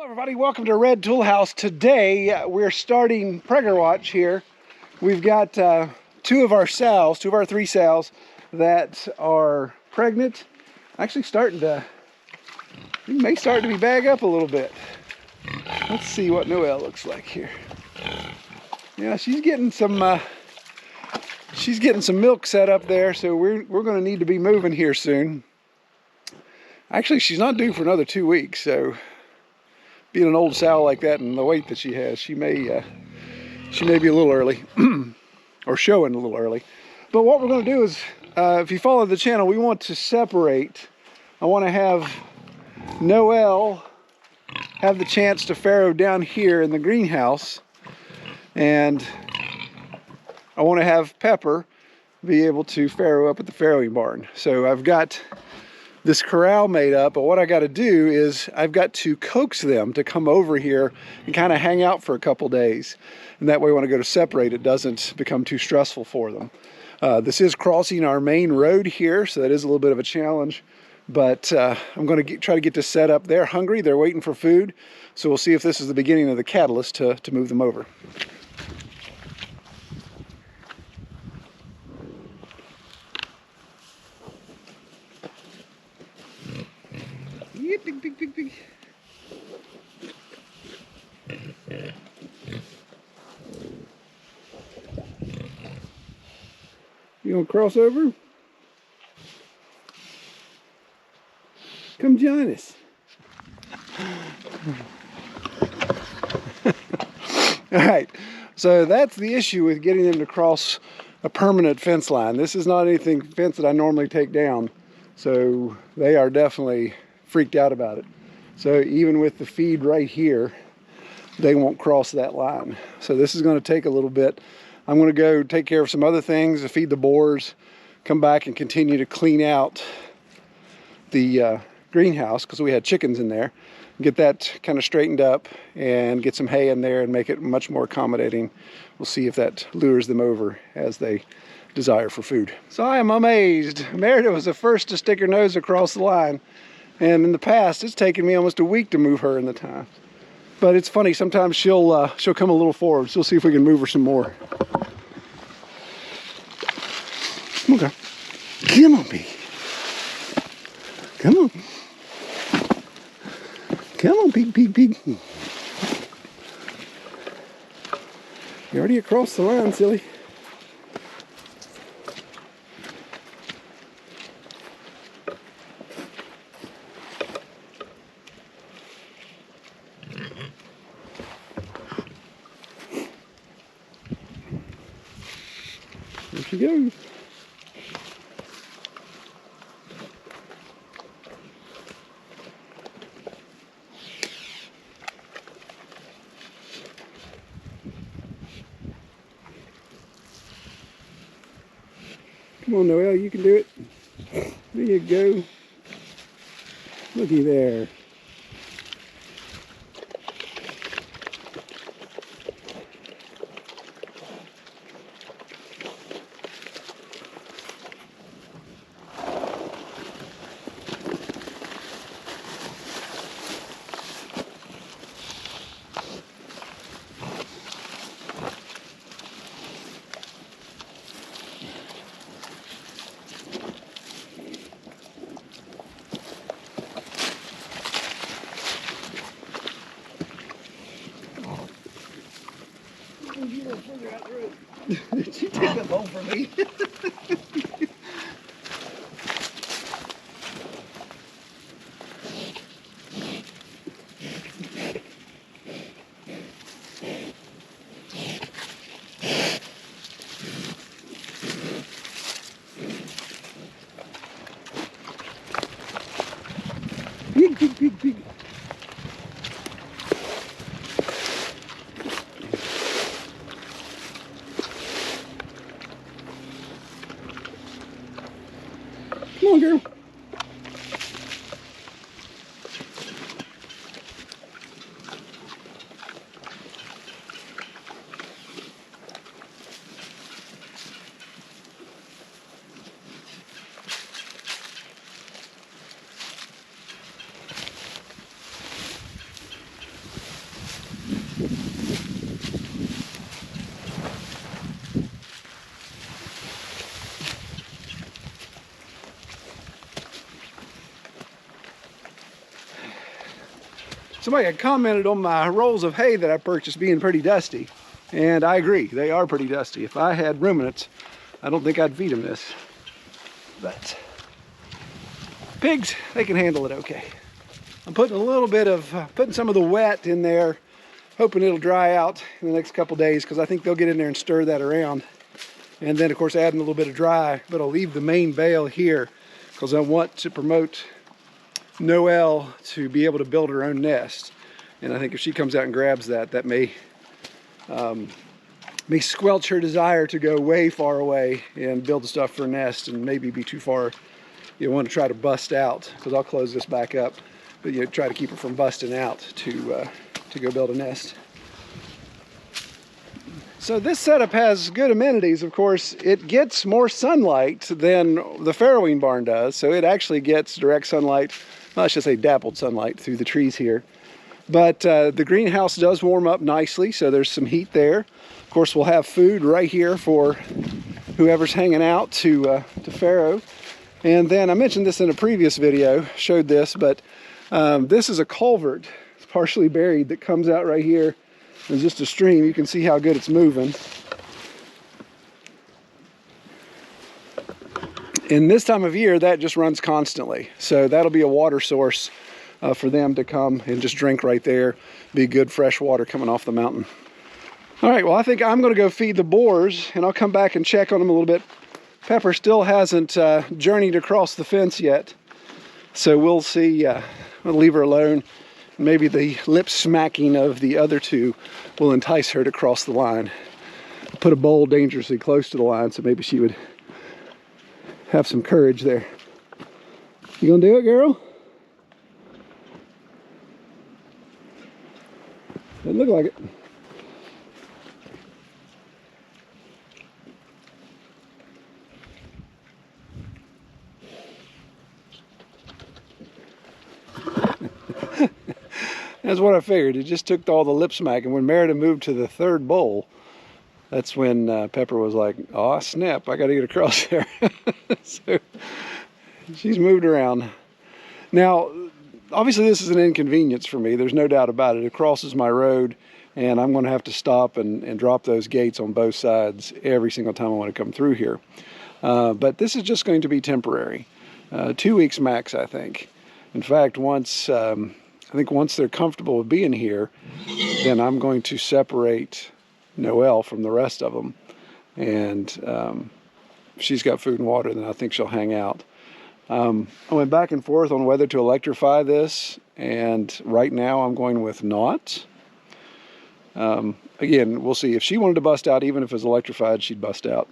Hello everybody, welcome to Red Tool House. Today we're starting Pregger Watch here. We've got two of our three sows that are pregnant. Actually may start to be bag up a little bit. Let's see what Noelle looks like here. Yeah, she's getting some milk set up there, so we're going to need to be moving here soon. Actually, she's not due for another 2 weeks, so being an old sow like that and the weight that she has, she may be a little early or showing a little early. But what we're going to do is, if you follow the channel, we want to separate. I want to have Noelle have the chance to farrow down here in the greenhouse, and I want to have Pepper be able to farrow up at the farrowing barn. So I've got this corral made up, but what I got to do is I've got to coax them to come over here and kind of hang out for a couple days, and that way when I go to separate, it doesn't become too stressful for them. This is crossing our main road here, so that is a little bit of a challenge, but I'm going to try to get this set up. They're hungry, they're waiting for food, so we'll see if this is the beginning of the catalyst to move them over. Big. You gonna cross over? Come join us. All right, so that's the issue with getting them to cross a permanent fence line. This is not anything fence that I normally take down, so they are definitely freaked out about it. So even with the feed right here, they won't cross that line. So this is going to take a little bit. I'm going to go take care of some other things to feed the boars, come back and continue to clean out the greenhouse because we had chickens in there, get that kind of straightened up and get some hay in there and make it much more accommodating. We'll see if that lures them over as they desire for food. So I am amazed. Meredith was the first to stick her nose across the line. And in the past, it's taken me almost a week to move her in the time. But it's funny, sometimes she'll come a little forward. So we'll see if we can move her some more. Okay. Come on, baby. Come on. Come on, pig. You're already across the line, silly. There she goes. Come on, Noelle, you can do it. There you go. Looky there. Did you take a bowl for me? Big. somebody had commented on my rolls of hay that I purchased being pretty dusty. And I agree, they are pretty dusty. If I had ruminants, I don't think I'd feed them this. But pigs, they can handle it okay. I'm putting a little bit of, putting some of the wet in there, hoping it'll dry out in the next couple days, because I think they'll get in there and stir that around. And then of course adding a little bit of dry, but I'll leave the main bale here because I want to promote Noelle to be able to build her own nest. And I think if she comes out and grabs that, that may squelch her desire to go way far away and build the stuff for a nest, and maybe be too far. You want to try to bust out, because I'll close this back up, but you try to keep her from busting out to go build a nest. So this setup has good amenities. Of course, it gets more sunlight than the farrowing barn does, so it actually gets direct sunlight, well, I should say dappled sunlight through the trees here. But the greenhouse does warm up nicely, so there's some heat there. Of course, we'll have food right here for whoever's hanging out to farrow. And then I mentioned this in a previous video, showed this, but this is a culvert. It's partially buried that comes out right here. There's just a stream. You can see how good it's moving. In this time of year, that just runs constantly. So that'll be a water source for them to come and just drink right there. Be good fresh water coming off the mountain. All right, well, I think I'm going to go feed the boars, and I'll come back and check on them a little bit. Pepper still hasn't journeyed across the fence yet, so we'll see. I'll leave her alone. Maybe the lip smacking of the other two will entice her to cross the line. Put a bowl dangerously close to the line, so maybe she would have some courage there. You gonna do it, girl? Doesn't look like it. That's what I figured. It just took all the lip smack, and when Merida moved to the third bowl, that's when Pepper was like, "Oh snap! I got to get across there." So she's moved around. Now, obviously, this is an inconvenience for me. There's no doubt about it. It crosses my road, and I'm going to have to stop and drop those gates on both sides every single time I want to come through here. But this is just going to be temporary. 2 weeks max, I think. In fact, I think once they're comfortable with being here, then I'm going to separate Noelle from the rest of them. And if she's got food and water, then I think she'll hang out. I went back and forth on whether to electrify this, and right now I'm going with not. Again, we'll see. If she wanted to bust out, even if it was electrified, she'd bust out.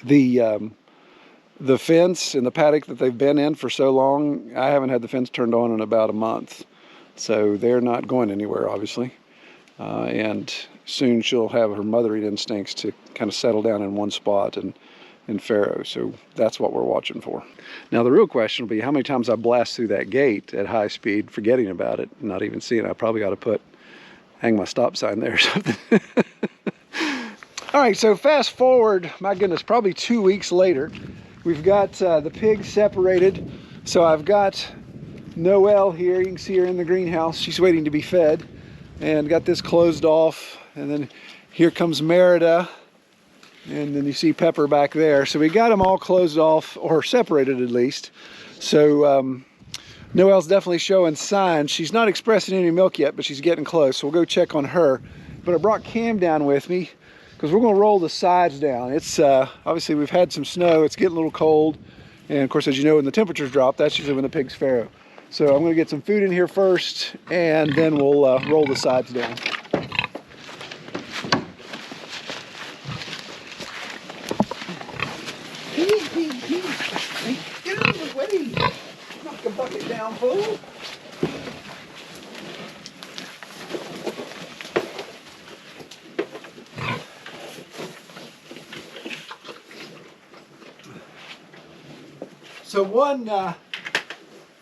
The fence in the paddock that they've been in for so long, I haven't had the fence turned on in about a month. So they're not going anywhere, obviously. And soon she'll have her mothering instincts to kind of settle down in one spot and farrow. So that's what we're watching for. Now the real question will be how many times I blast through that gate at high speed, forgetting about it, not even seeing it. I probably got to hang my stop sign there or something. All right, so fast forward, my goodness, probably 2 weeks later. We've got the pigs separated. So I've got Noelle here. You can see her in the greenhouse. She's waiting to be fed. And got this closed off. And then here comes Merida. And then you see Pepper back there. So we got them all closed off, or separated at least. So Noelle's definitely showing signs. She's not expressing any milk yet, but she's getting close. So we'll go check on her. But I brought Cam down with me, because we're going to roll the sides down. It's obviously we've had some snow. It's getting a little cold, and of course, as you know, when the temperatures drop, that's usually when the pigs farrow. So I'm going to get some food in here first, and then we'll roll the sides down. Get out of the way! Knock the bucket down, fool! So one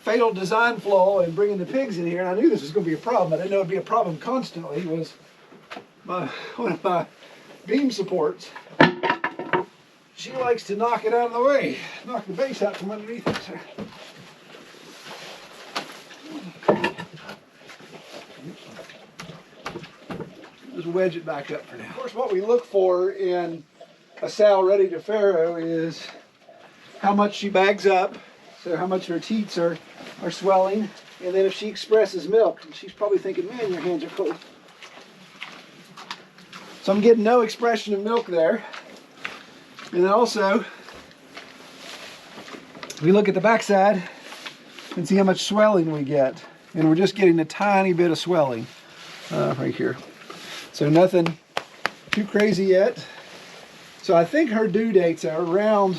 fatal design flaw in bringing the pigs in here, and I knew this was going to be a problem, I didn't know it would be a problem constantly, was one of my beam supports. She likes to knock it out of the way, knock the base out from underneath it. just wedge it back up for now. Of course, what we look for in a sow ready to farrow is how much she bags up, so how much her teats are swelling, and then if she expresses milk. And she's probably thinking, man, your hands are cold. So I'm getting no expression of milk there. And then also, we look at the backside and see how much swelling we get. And we're just getting a tiny bit of swelling right here. So nothing too crazy yet. So I think her due dates are around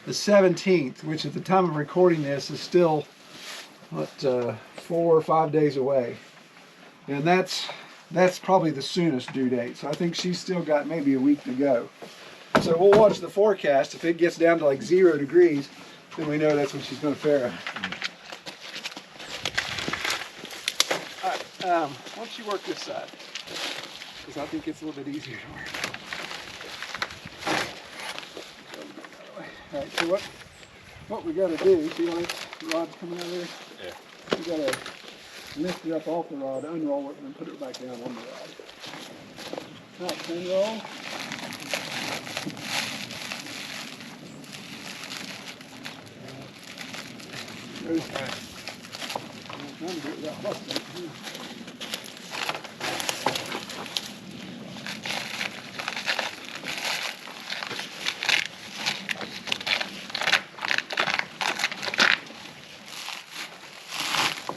the 17th, which at the time of recording this is still, what, 4 or 5 days away. And that's probably the soonest due date. So I think she's still got maybe a week to go. So we'll watch the forecast. If it gets down to like 0 degrees, then we know that's when she's going to farrow. All right, why don't you work this side? Because I think it's a little bit easier to work. All right, so what we got to do, see like the rod's coming out of there? Yeah. We got to lift it up off the rod, unroll it, and then put it back down on the rod. All right, turn roll. All right. I'm trying to do it without busting.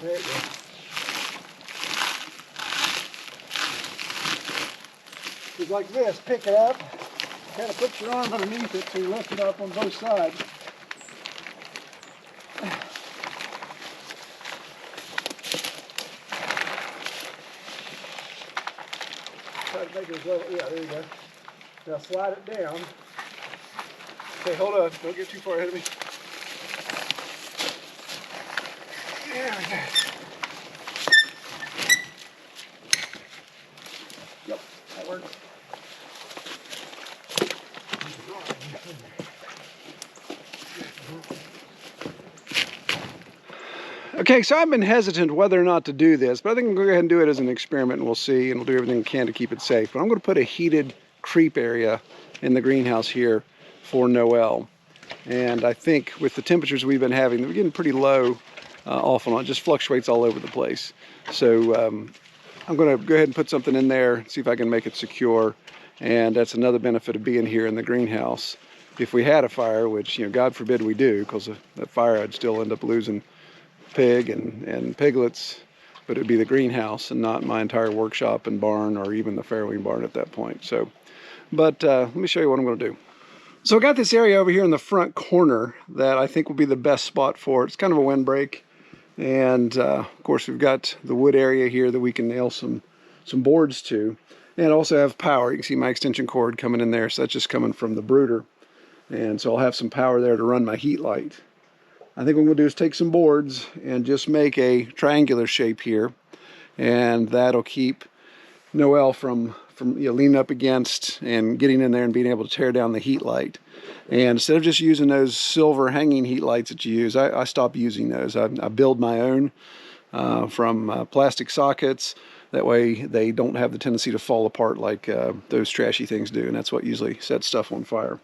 There you go. Just like this, pick it up, kind of put your arm underneath it so you lift it up on both sides. Try to make it as low, yeah, there you go. Now slide it down. Okay, hold on, don't get too far ahead of me. There we go. Yep, that works. Okay, so I've been hesitant whether or not to do this, but I think I'm going to go ahead and do it as an experiment and we'll see, and we'll do everything we can to keep it safe. But I'm going to put a heated creep area in the greenhouse here for Noelle. And I think with the temperatures we've been having, we're getting pretty low off and on. It just fluctuates all over the place. So I'm going to go ahead and put something in there, see if I can make it secure. And that's another benefit of being here in the greenhouse. If we had a fire, which, you know, God forbid we do, because of that fire, I'd still end up losing pig and piglets, but it'd be the greenhouse and not my entire workshop and barn or even the farrowing barn at that point. So, but let me show you what I'm going to do. So I got this area over here in the front corner that I think will be the best spot for it. It's kind of a windbreak, and of course we've got the wood area here that we can nail some boards to, and also have power. You can see my extension cord coming in there, so that's just coming from the brooder, and so I'll have some power there to run my heat light. I think what I'm going to do is take some boards and just make a triangular shape here, and that'll keep Noelle from leaning up against and getting in there and being able to tear down the heat light. And instead of just using those silver hanging heat lights that you use, I stopped using those. I build my own from plastic sockets. That way they don't have the tendency to fall apart like those trashy things do, and that's what usually sets stuff on fire.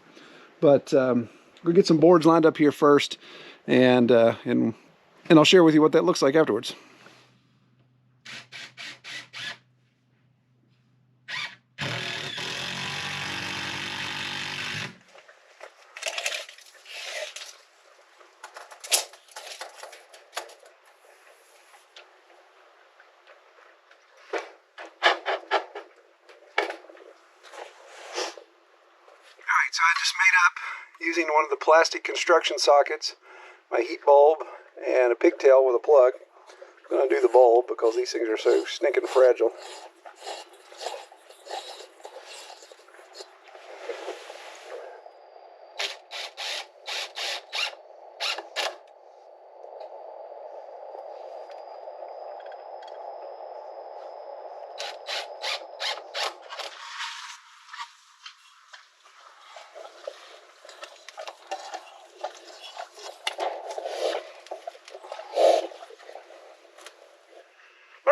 But we'll get some boards lined up here first, and I'll share with you what that looks like afterwards. Alright, so I just made up, using one of the plastic construction sockets, my heat bulb and a pigtail with a plug. I'm going to do the bulb because these things are so stinking fragile.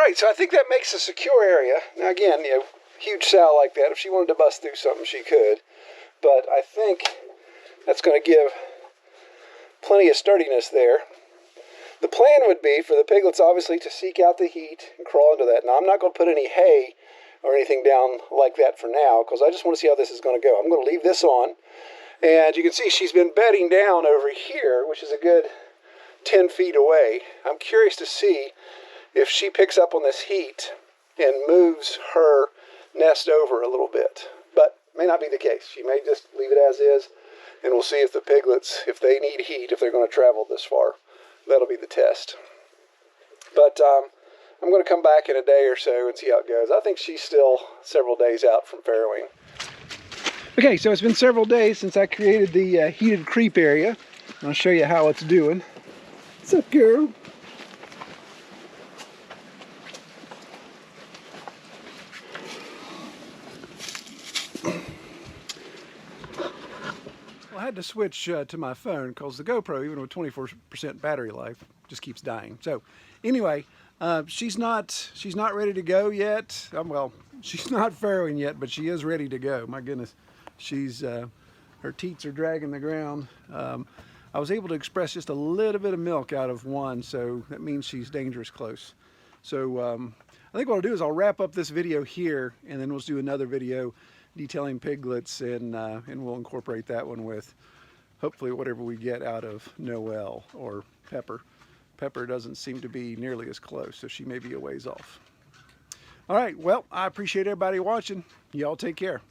right, so I think that makes a secure area. Now again, you know, huge sow like that, if she wanted to bust through something, she could. But I think that's going to give plenty of sturdiness there. The plan would be for the piglets, obviously, to seek out the heat and crawl into that. Now, I'm not going to put any hay or anything down like that for now, because I just want to see how this is going to go. I'm going to leave this on. And you can see she's been bedding down over here, which is a good 10 feet away. I'm curious to see if she picks up on this heat and moves her nest over a little bit. But may not be the case. She may just leave it as is, and we'll see if the piglets, if they need heat, if they're going to travel this far. That'll be the test. But I'm going to come back in a day or so and see how it goes. I think she's still several days out from farrowing. Okay, so it's been several days since I created the heated creep area. I'll show you how it's doing. What's up, girl? Well, I had to switch to my phone because the GoPro, even with 24% battery life, just keeps dying. So anyway, she's not ready to go yet. Well, she's not farrowing yet, but she is ready to go. My goodness, she's her teats are dragging the ground. I was able to express just a little bit of milk out of one, so that means she's dangerous close. So I think what I'll do is I'll wrap up this video here, and then we'll do another video detailing piglets, and we'll incorporate that one with hopefully whatever we get out of Noelle or Pepper. Pepper doesn't seem to be nearly as close, so she may be a ways off. All right, well, I appreciate everybody watching. Y'all take care.